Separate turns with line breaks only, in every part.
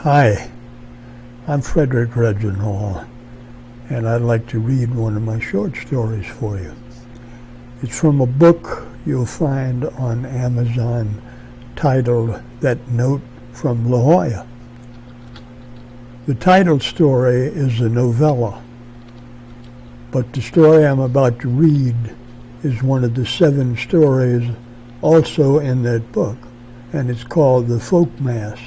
Hi, I'm Frederick Reginald, and I'd like to read one of my short stories for you. It's from a book you'll find on Amazon titled That Note from La Jolla. The title story is a novella, but the story I'm about to read is one of the 7 stories also in that book, and it's called The Folk Mass,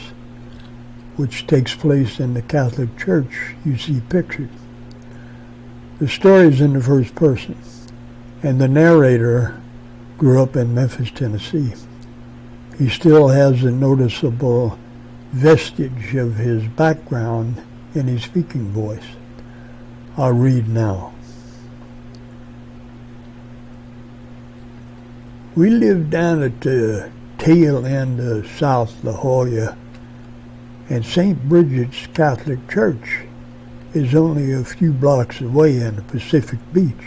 which takes place in the Catholic Church you see pictured. The story is in the first person, and the narrator grew up in Memphis, Tennessee. He still has a noticeable vestige of his background in his speaking voice. I'll read now. We lived down at the tail end of South La Jolla, and St. Bridget's Catholic Church is only a few blocks away in the Pacific Beach.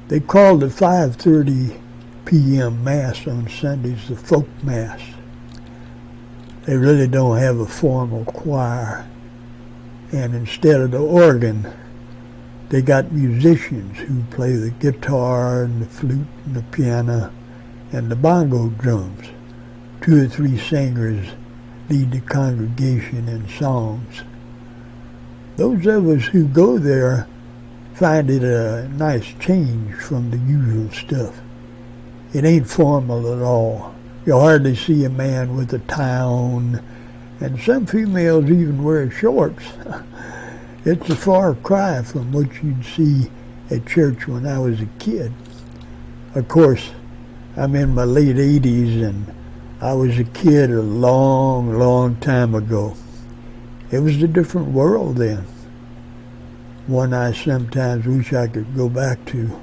They call the 5:30 p.m. Mass on Sundays the Folk Mass. They really don't have a formal choir, and instead of the organ, they got musicians who play the guitar and the flute and the piano and the bongo drums. 2 or 3 singers lead the congregation in songs. Those of us who go there find it a nice change from the usual stuff. It ain't formal at all. You'll hardly see a man with a tie on, and some females even wear shorts. It's a far cry from what you'd see at church when I was a kid. Of course, I'm in my late 80s, and I was a kid a long, long time ago. It was a different world then, one I sometimes wish I could go back to.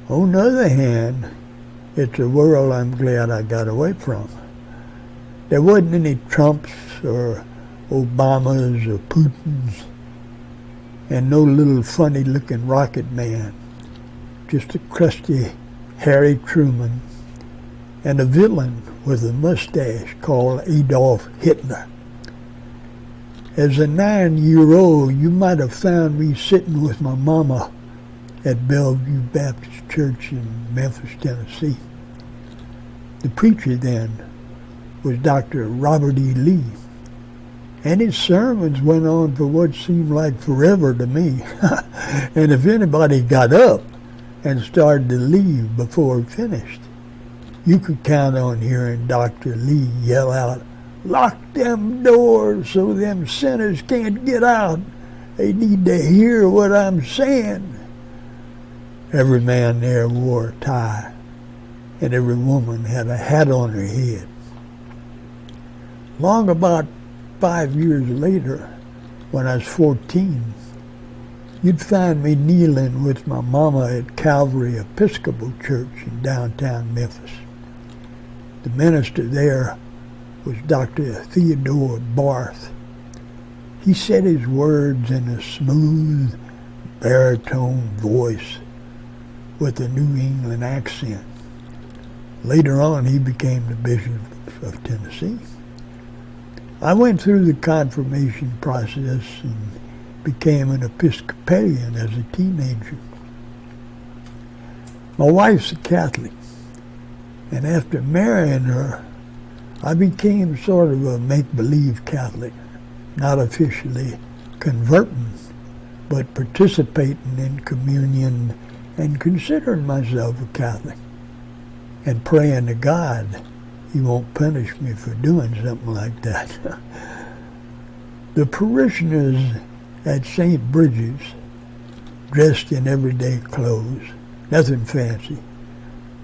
On the other hand, it's a world I'm glad I got away from. There wasn't any Trumps or Obamas or Putins, and no little funny-looking rocket man, just a crusty Harry Truman and a villain with a mustache called Adolf Hitler. As a 9-year-old, you might have found me sitting with my mama at Bellevue Baptist Church in Memphis, Tennessee. The preacher then was Dr. Robert E. Lee, and his sermons went on for what seemed like forever to me. And if anybody got up and started to leave before he finished, you could count on hearing Dr. Lee yell out, "Lock them doors so them sinners can't get out. They need to hear what I'm saying." Every man there wore a tie, and every woman had a hat on her head. Long about 5 years later, when I was 14, you'd find me kneeling with my mama at Calvary Episcopal Church in downtown Memphis. The minister there was Dr. Theodore Barth. He said his words in a smooth, baritone voice with a New England accent. Later on, he became the Bishop of Tennessee. I went through the confirmation process and became an Episcopalian as a teenager. My wife's a Catholic, and after marrying her, I became sort of a make-believe Catholic, not officially converting, but participating in communion and considering myself a Catholic, and praying to God He won't punish me for doing something like that. The parishioners at St. Bridget's, dressed in everyday clothes, nothing fancy,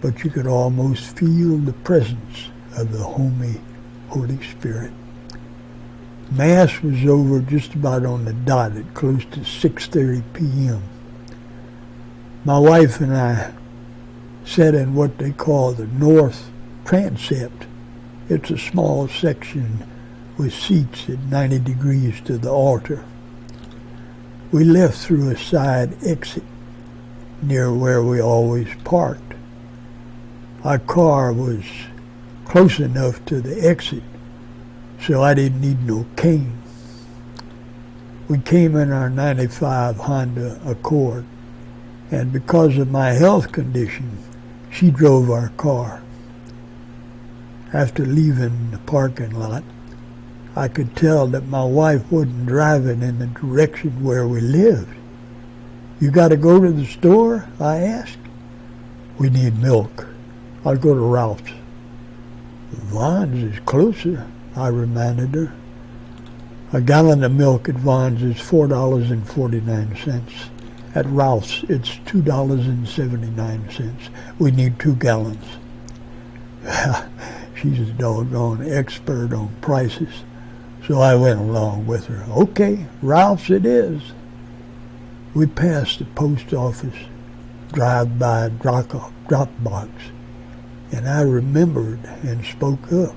but you could almost feel the presence of the homey Holy Spirit. Mass was over just about on the dot at close to 6:30 p.m. My wife and I sat in what they call the North Transept. It's a small section with seats at 90 degrees to the altar. We left through a side exit near where we always parked. Our car was close enough to the exit so I didn't need no cane. We came in our 95 Honda Accord, and because of my health condition, she drove our car. After leaving the parking lot, I could tell that my wife wasn't driving in the direction where we lived. "You got to go to the store?" I asked. "We need milk. I'll go to Ralph's." "Vaughn's is closer," I reminded her. A gallon of milk at Vaughn's is $4.49. At Ralph's, it's $2.79. We need 2 gallons. She's a doggone expert on prices, so I went along with her. "Okay, Ralph's it is." We passed the post office, drive-by drop box, and I remembered and spoke up.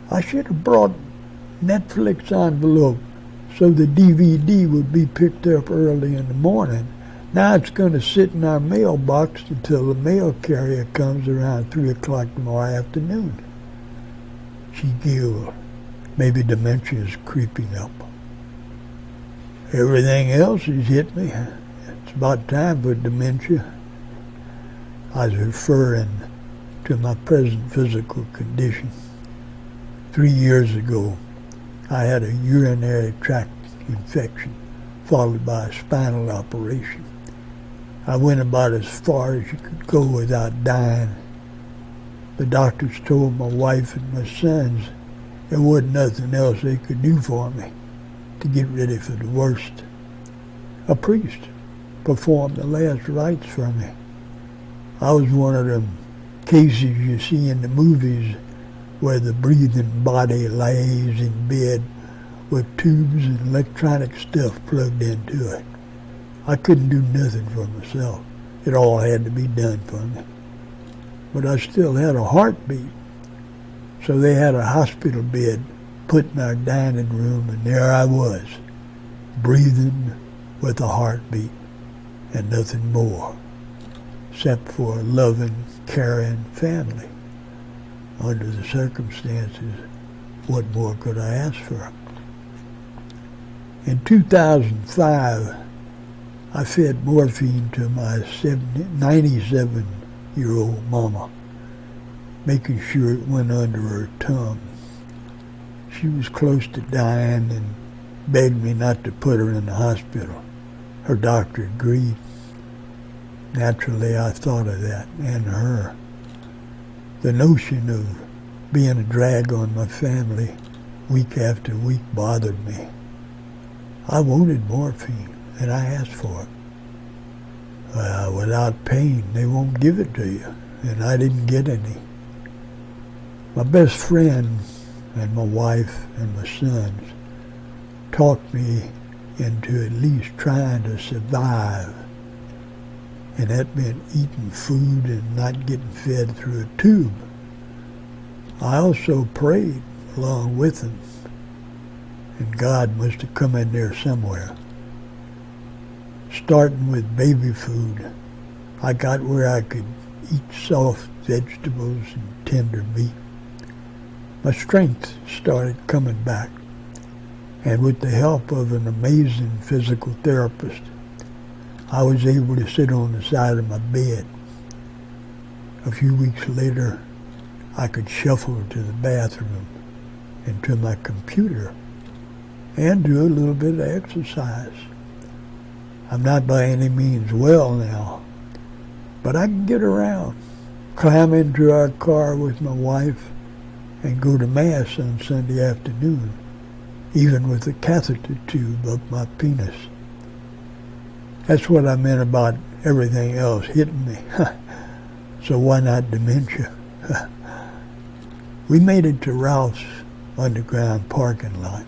"I should have brought Netflix envelope so the DVD would be picked up early in the morning. Now it's going to sit in our mailbox until the mail carrier comes around 3 o'clock tomorrow afternoon." She giggled. Maybe dementia is creeping up. "Everything else has hit me. It's about time for dementia." I was referring to my present physical condition. 3 years ago, I had a urinary tract infection followed by a spinal operation. I went about as far as you could go without dying. The doctors told my wife and my sons there wasn't nothing else they could do for me to get ready for the worst. A priest performed the last rites for me. I was one of them cases you see in the movies where the breathing body lays in bed with tubes and electronic stuff plugged into it. I couldn't do nothing for myself. It all had to be done for me. But I still had a heartbeat. So they had a hospital bed put in our dining room, and there I was, breathing with a heartbeat and nothing more, except for a loving, caring family. Under the circumstances, what more could I ask for? In 2005, I fed morphine to my 97-year-old mama, making sure it went under her tongue. She was close to dying and begged me not to put her in the hospital. Her doctor agreed. Naturally, I thought of that and her. The notion of being a drag on my family week after week bothered me. I wanted morphine, and I asked for it. Without pain, they won't give it to you, and I didn't get any. My best friend and my wife and my sons talked me into at least trying to survive, and that meant eating food and not getting fed through a tube. I also prayed along with them, and God must have come in there somewhere. Starting with baby food, I got where I could eat soft vegetables and tender meat. My strength started coming back, and with the help of an amazing physical therapist, I was able to sit on the side of my bed. A few weeks later, I could shuffle to the bathroom and to my computer and do a little bit of exercise. I'm not by any means well now, but I can get around, climb into our car with my wife, and go to Mass on Sunday afternoon, even with a catheter tube up my penis. That's what I meant about everything else hitting me. So why not dementia? We made it to Ralph's underground parking lot.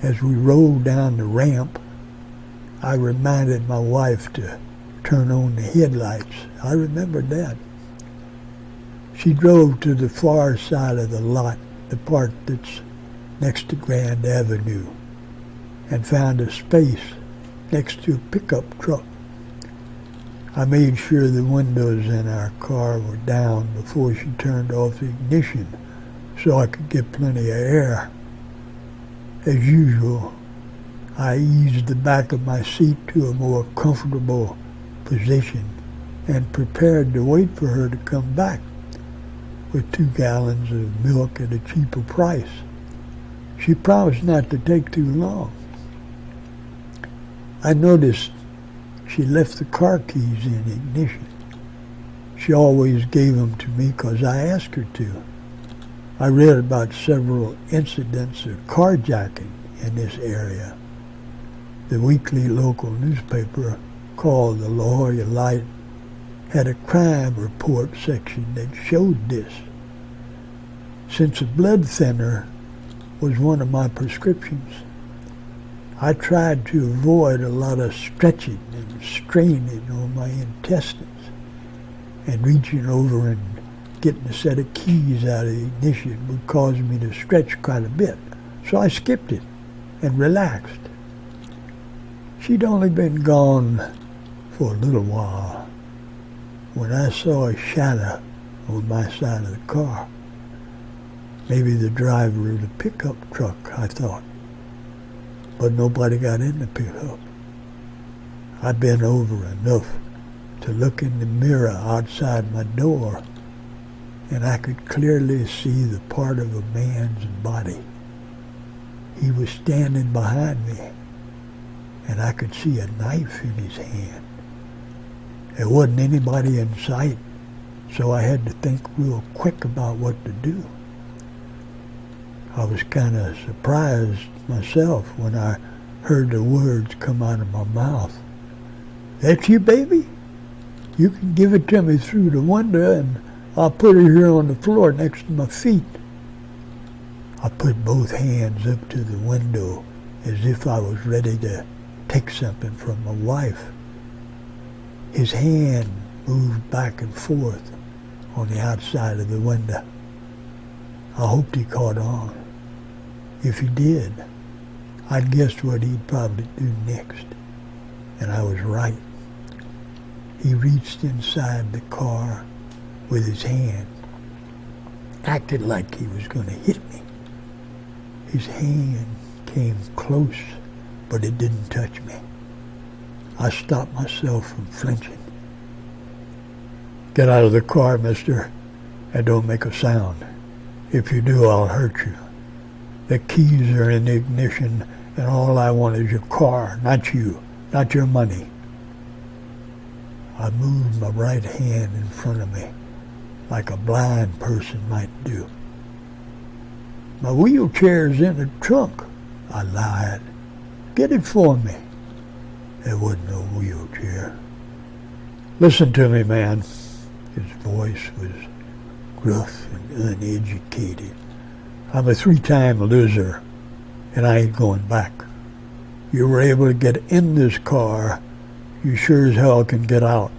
As we rolled down the ramp, I reminded my wife to turn on the headlights. I remembered that. She drove to the far side of the lot, the part that's next to Grand Avenue, and found a space next to a pickup truck. I made sure the windows in our car were down before she turned off the ignition so I could get plenty of air. As usual, I eased the back of my seat to a more comfortable position and prepared to wait for her to come back with 2 gallons of milk at a cheaper price. She promised not to take too long. I noticed she left the car keys in ignition. She always gave them to me because I asked her to. I read about several incidents of carjacking in this area. The weekly local newspaper called the La Jolla Light had a crime report section that showed this. Since a blood thinner was one of my prescriptions, I tried to avoid a lot of stretching and straining on my intestines, and reaching over and getting a set of keys out of the ignition would cause me to stretch quite a bit. So I skipped it and relaxed. She'd only been gone for a little while when I saw a shadow on my side of the car. Maybe the driver of the pickup truck, I thought. But nobody got in the pickup. I bent over enough to look in the mirror outside my door, and I could clearly see the part of a man's body. He was standing behind me, and I could see a knife in his hand. There wasn't anybody in sight, so I had to think real quick about what to do. I was kind of surprised myself when I heard the words come out of my mouth. "That's you, baby? You can give it to me through the window, and I'll put it here on the floor next to my feet." I put both hands up to the window as if I was ready to take something from my wife. His hand moved back and forth on the outside of the window. I hoped he caught on. If he did, I'd guessed what he'd probably do next, and I was right. He reached inside the car with his hand, acted like he was going to hit me. His hand came close, but it didn't touch me. I stopped myself from flinching. "Get out of the car, mister, and don't make a sound. If you do, I'll hurt you. The keys are in the ignition, and all I want is your car, not you, not your money." I moved my right hand in front of me, like a blind person might do. "My wheelchair's in the trunk," I lied. "Get it for me." There wasn't no wheelchair. "Listen to me, man." His voice was gruff and uneducated. "I'm a 3-time loser, and I ain't going back. You were able to get in this car, you sure as hell can get out.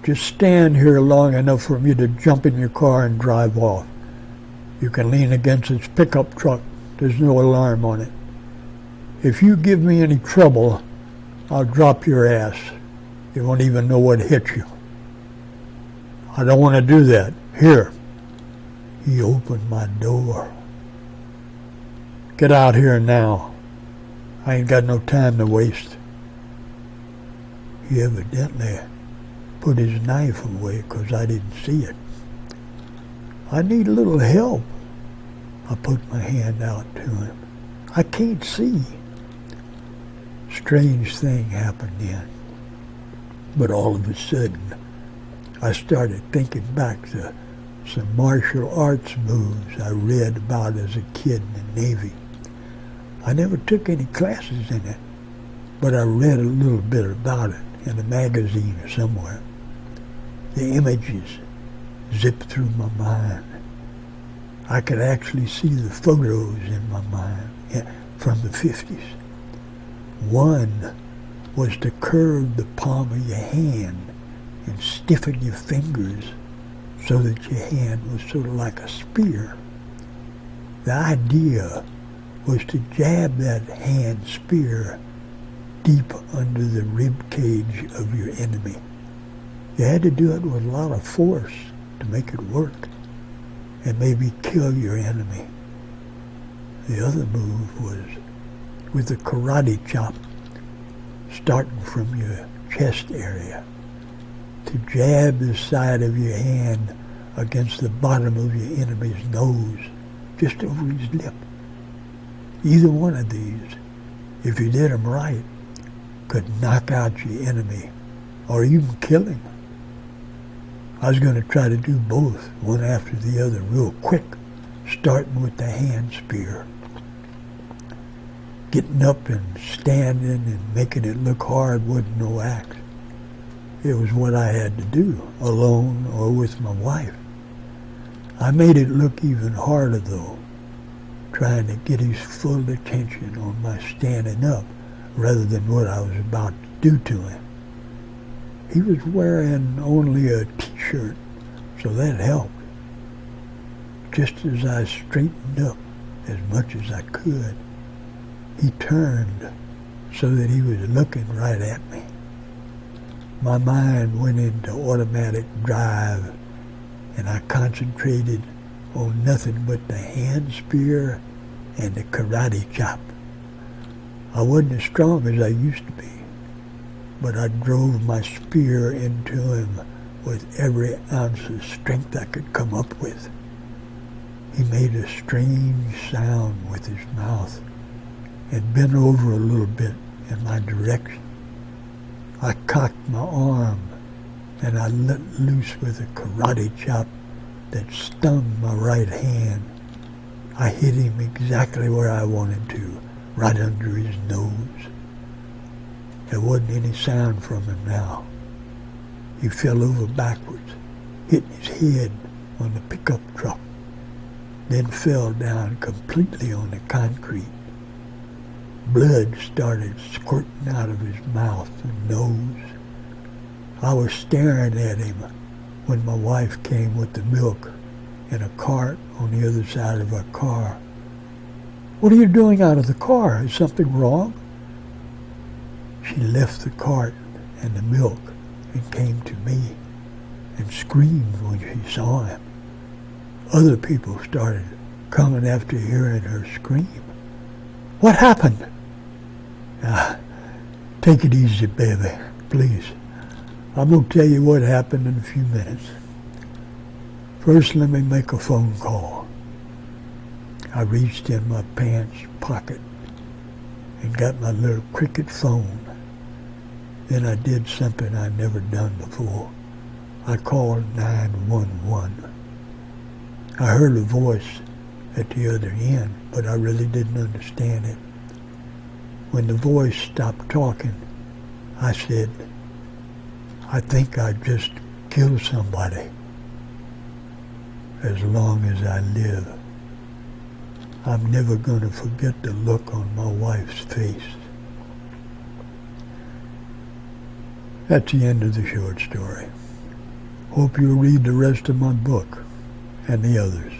Just stand here long enough for me to jump in your car and drive off. You can lean against this pickup truck. There's no alarm on it. If you give me any trouble, I'll drop your ass. You won't even know what hit you." "I don't want to do that. Here." He opened my door. "Get out here now. I ain't got no time to waste." He evidently put his knife away because I didn't see it. "I need a little help." I put my hand out to him. "I can't see." Strange thing happened then. But all of a sudden, I started thinking back to some martial arts moves I read about as a kid in the Navy. I never took any classes in it, but I read a little bit about it in a magazine or somewhere. The images zipped through my mind. I could actually see the photos in my mind from the 50s. One was to curve the palm of your hand and stiffen your fingers so that your hand was sort of like a spear. The idea was to jab that hand spear deep under the rib cage of your enemy. You had to do it with a lot of force to make it work. and maybe kill your enemy. The other move was with the karate chop, starting from your chest area, to jab the side of your hand against the bottom of your enemy's nose, just over his lip. Either one of these, if you did them right, could knock out your enemy or even kill him. I was going to try to do both, one after the other, real quick, starting with the hand spear. Getting up and standing and making it look hard wasn't no act. It was what I had to do, alone or with my wife. I made it look even harder, though, trying to get his full attention on my standing up rather than what I was about to do to him. He was wearing only a t-shirt, so that helped. Just as I straightened up as much as I could, he turned so that he was looking right at me. My mind went into automatic drive, and I concentrated on nothing but the hand spear and the karate chop. I wasn't as strong as I used to be, but I drove my spear into him with every ounce of strength I could come up with. He made a strange sound with his mouth and bent over a little bit in my direction. I cocked my arm and I let loose with a karate chop that stung my right hand. I hit him exactly where I wanted to, right under his nose. There wasn't any sound from him now. He fell over backwards, hitting his head on the pickup truck, then fell down completely on the concrete. Blood started squirting out of his mouth and nose. I was staring at him when my wife came with the milk in a cart on the other side of our car. "What are you doing out of the car? Is something wrong?" She left the cart and the milk and came to me and screamed when she saw him. Other people started coming after hearing her scream. "What happened?" Take it easy, baby, please. I'm going to tell you what happened in a few minutes. First, let me make a phone call. I reached in my pants pocket and got my little cricket phone. Then I did something I'd never done before. I called 911. I heard a voice at the other end, but I really didn't understand it. When the voice stopped talking, I said, "I think I just killed somebody. As long as I live, I'm never going to forget the look on my wife's face." That's the end of the short story. Hope you'll read the rest of my book and the others.